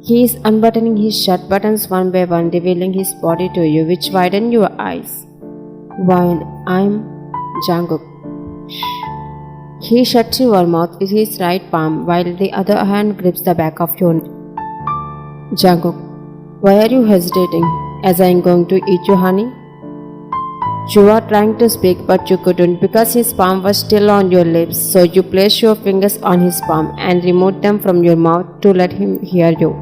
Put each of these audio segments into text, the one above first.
He is unbuttoning his shirt buttons one by one, revealing his body to you, which widen your eyes. While I'm Jungkook. He shuts your mouth with his right palm while the other hand grips the back of your neck. Jungkook, why are you hesitating? As I am going to eat you, honey? You are trying to speak but you couldn't because his palm was still on your lips, so you placed your fingers on his palm and removed them from your mouth to let him hear you.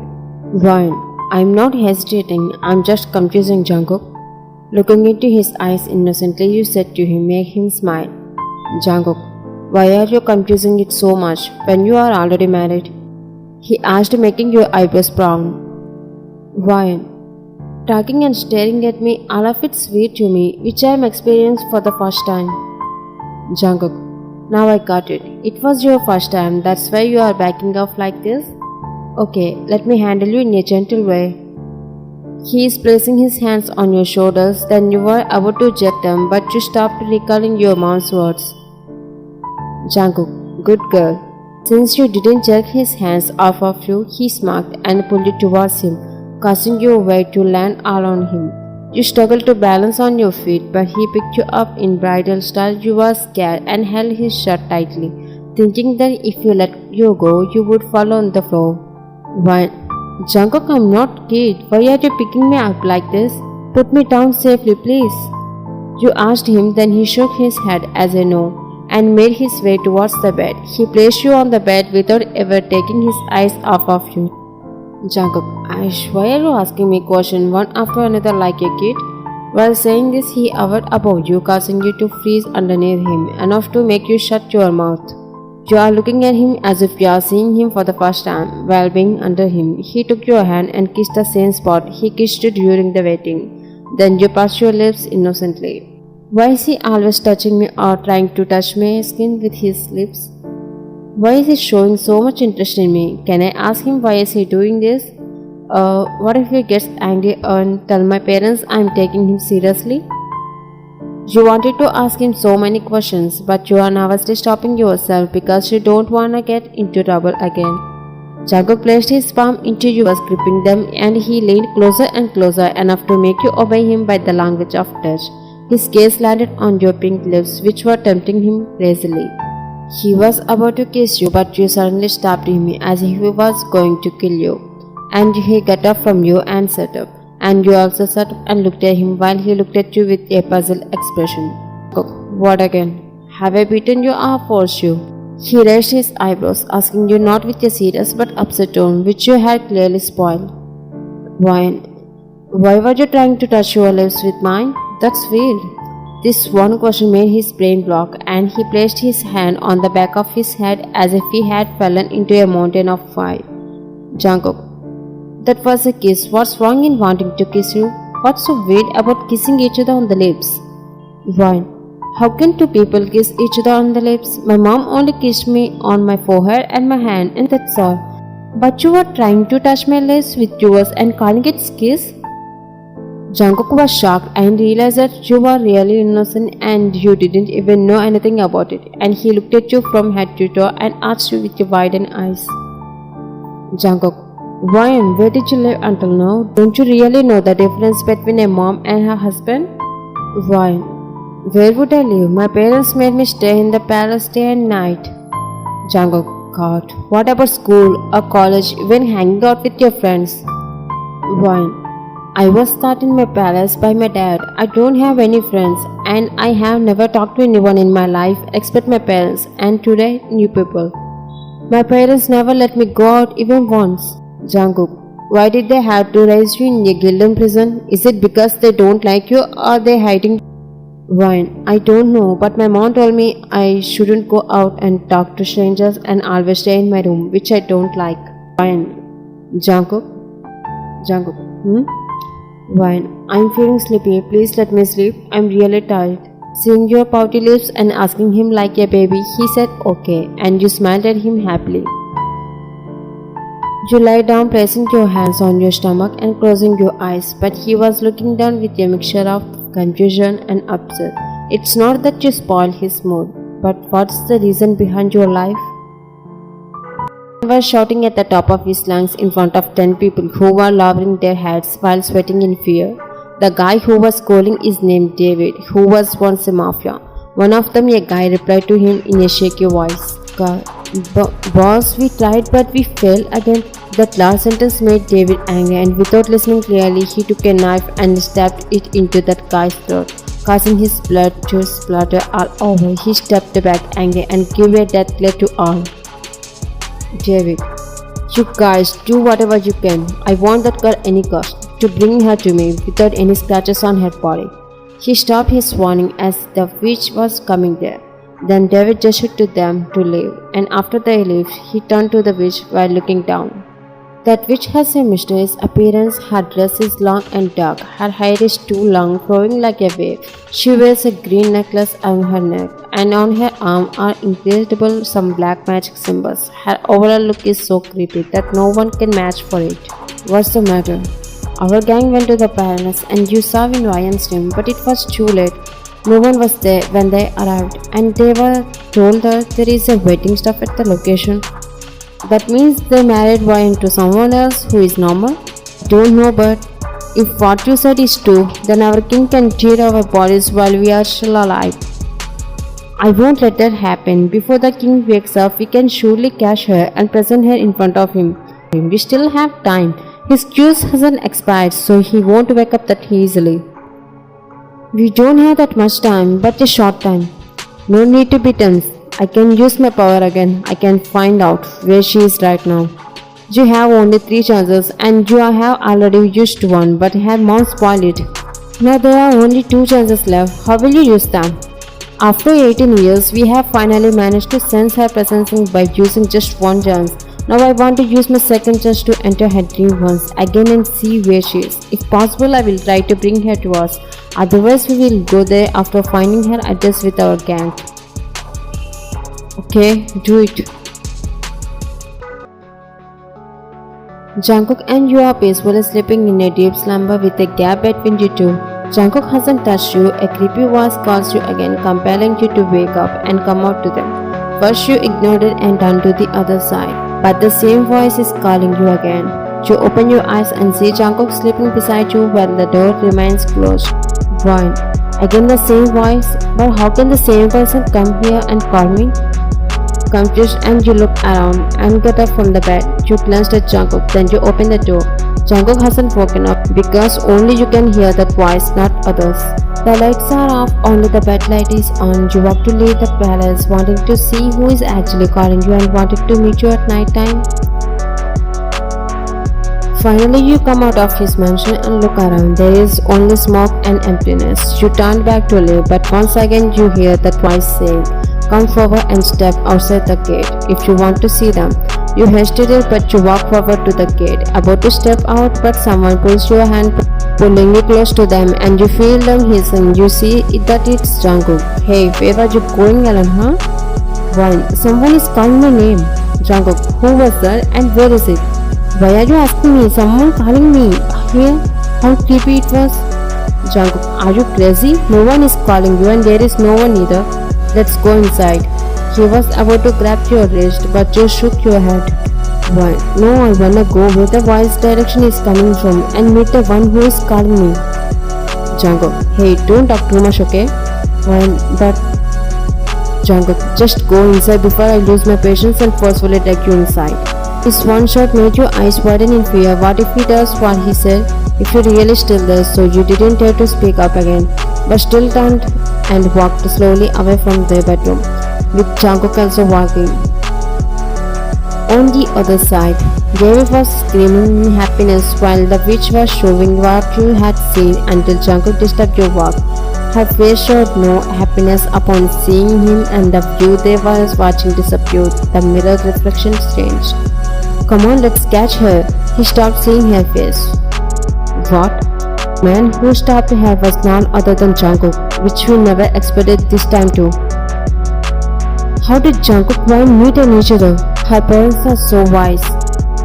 Ryan, I'm not hesitating, I'm just confusing Jungkook. Looking into his eyes innocently, you said to him, make him smile. Jungkook, why are you confusing it so much when you are already married? He asked, making your eyebrows brown. Ryan, talking and staring at me, all of it's weird to me, which I am experiencing for the first time. Jungkook, now I got it. It was your first time, that's why you are backing off like this? Okay, let me handle you in a gentle way. He is placing his hands on your shoulders, then you were about to jerk them, but you stopped recalling your mom's words. Jungkook, good girl. Since you didn't jerk his hands off of you, he smirked and pulled you towards him, causing your weight to land all on him. You struggled to balance on your feet, but he picked you up in bridal style. You were scared and held his shirt tightly, thinking that if you let you go, you would fall on the floor. Why, Jungkook, I'm not kid. Why are you picking me up like this? Put me down safely, please. You asked him, then he shook his head as a no and made his way towards the bed. He placed you on the bed without ever taking his eyes off of you. Jungkook, Aish, why are you asking me questions one after another like a kid? While saying this, he hovered above you, causing you to freeze underneath him, enough to make you shut your mouth. You are looking at him as if you are seeing him for the first time. While being under him, he took your hand and kissed the same spot he kissed you during the wedding. Then you passed your lips innocently. Why is he always touching me or trying to touch my skin with his lips? Why is he showing so much interest in me? Can I ask him why is he doing this? What if he gets angry and tell my parents I'm taking him seriously? You wanted to ask him so many questions, but you are nervously stopping yourself because you don't want to get into trouble again. Jungkook placed his palm into yours, gripping them, and he leaned closer and closer enough to make you obey him by the language of touch. His gaze landed on your pink lips, which were tempting him crazily. He was about to kiss you, but you suddenly stopped him as if he was going to kill you. And he got up from you and sat up. And you also sat up and looked at him while he looked at you with a puzzled expression. What again? Have I beaten you or forced you? He raised his eyebrows, asking you not with a serious but upset tone, which you had clearly spoiled. Why were you trying to touch your lips with mine? That's weird. This one question made his brain block, and he placed his hand on the back of his head as if he had fallen into a mountain of fire. Jungkook, that was a kiss. What's wrong in wanting to kiss you? What's so weird about kissing each other on the lips? Ryan, how can two people kiss each other on the lips? My mom only kissed me on my forehead and my hand, and that's all. But you were trying to touch my lips with yours and calling it kiss? Jungkook was shocked and realized that you were really innocent and you didn't even know anything about it, and he looked at you from head to toe and asked you with your widened eyes. Jungkook, Ryan, where did you live until now? Don't you really know the difference between a mom and her husband? Ryan, where would I live? My parents made me stay in the palace day and night. Jungkook, God, what about school or college, even hanging out with your friends? Ryan, I was taught in my palace by my dad. I don't have any friends and I have never talked to anyone in my life except my parents and today new people. My parents never let me go out even once. Jungkook, why did they have to raise you in a Gildan prison? Is it because they don't like you or they hiding? Ryan, I don't know, but my mom told me I shouldn't go out and talk to strangers and always stay in my room, which I don't like. Ryan, Jungkook, Ryan, I'm feeling sleepy. Please let me sleep. I'm really tired. Seeing your pouty lips and asking him like a baby, he said okay, and you smiled at him happily. You lie down, placing your hands on your stomach and closing your eyes, but he was looking down with a mixture of confusion and upset. It's not that you spoiled his mood, but what's the reason behind your life? was shouting at the top of his lungs in front of 10 people who were lowering their heads while sweating in fear. The guy who was calling is named David, who was once a mafia. One of them, a guy, replied to him in a shaky voice. Boss, we tried but we failed again. That last sentence made David angry, and without listening clearly, he took a knife and stabbed it into that guy's throat, causing his blood to splatter all over. He stepped back angry and gave a death glare to all. David, you guys do whatever you can. I want that girl any cost, to bring her to me without any scratches on her body. He stopped his warning as the witch was coming there. Then David gestured to them to leave, and after they left, he turned to the witch while looking down. That witch has a mysterious appearance. Her dress is long and dark. Her hair is too long, flowing like a wave. She wears a green necklace on her neck, and on her arm are incredible some black magic symbols. Her overall look is so creepy that no one can match for it. What's the matter? Our gang went to the palace and you saw in Ryan's room, but it was too late. No one was there when they arrived, and they were told that there is a wedding stuff at the location. That means they married Ryan to someone else who is normal? Don't know, but if what you said is true, then our king can tear our bodies while we are still alive. I won't let that happen. Before the king wakes up, we can surely catch her and present her in front of him. We still have time. His fuse hasn't expired, so he won't wake up that easily. We don't have that much time, but a short time. No need to be tense. I can use my power again. I can find out where she is right now. You have only 3 chances and you have already used one, but her mom spoiled it. Now there are only 2 chances left. How will you use them? After 18 years, we have finally managed to sense her presence by using just 1 chance. Now I want to use my second chance to enter her dream once again and see where she is. If possible, I will try to bring her to us. Otherwise, we will go there after finding her address with our gang. Okay, do it. Jungkook and you are peacefully sleeping in a deep slumber with a gap between you two. Jungkook hasn't touched you. A creepy voice calls you again, compelling you to wake up and come out to them. First you ignored it and turned to the other side, but the same voice is calling you again. You open your eyes and see Jungkook sleeping beside you while the door remains closed. Why? Again the same voice, but how can the same person come here and call me? Confused, and you look around and get up from the bed. You glanced at Jungkook, then you open the door. Jungkook hasn't woken up because only you can hear that voice, not others. The lights are off, only the bed light is on. You walk to leave the palace, wanting to see who is actually calling you and wanting to meet you at night time. Finally, you come out of his mansion and look around. There is only smoke and emptiness. You turn back to leave, but once again you hear that voice saying, "Come forward and step outside the gate if you want to see them." You hesitate, but you walk forward to the gate, about to step out, but someone pulls your hand, pulling you close to them, and you feel them hissing. You see that it's Jungkook. "Hey, where are you going alone, huh?" "Why, someone is calling my name." Jungkook, "Who was that and where is it?" "Why are you asking me? Someone calling me here." How creepy it was. Jungkook, "Are you crazy? No one is calling you and there is no one either. Let's go inside." He was about to grab your wrist, but you shook your head. "Why? No, I wanna go where the voice direction is coming from and meet the one who is calling me." Jungkook, "Hey, don't talk too much, okay?" "Why, but..." Jungkook, "Just go inside before I lose my patience and forcefully take you inside." His one shot made your eyes widen in fear. What if he does what he said? If you really still there, so you didn't dare to speak up again, but still turned and walked slowly away from their bedroom, with Jungkook also walking. On the other side, Devi was screaming in happiness while the witch was showing what you had seen until Jungkook disturbed your walk. Her face showed no happiness upon seeing him, and the view they were watching disappeared. The mirror reflection changed. "Come on, let's catch her." He stopped seeing her face. What? The man who stopped her was none other than Jungkook, which we never expected this time too. How did Jungkook and Ryan meet each other? Her parents are so wise.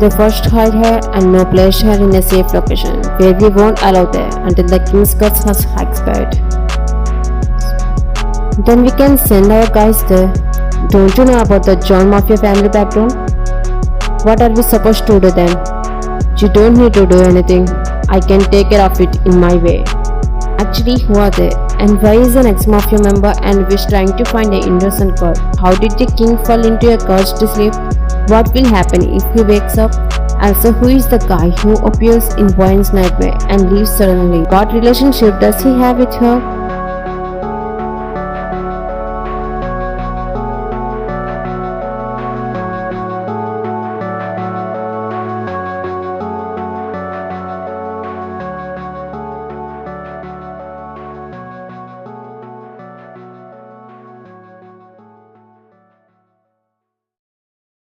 They first hide her and now place her in a safe location, where we won't allow there until the king's curse has expired. Then we can send our guys there. Don't you know about the John Mafia family background? What are we supposed to do then? You don't need to do anything. I can take care of it in my way. Actually, who are they? And why is an ex-mafia member and Wish trying to find an innocent girl? How did the king fall into a cursed sleep? What will happen if he wakes up? Also, who is the guy who appears in Wayne's nightmare and leaves suddenly? What relationship does he have with her?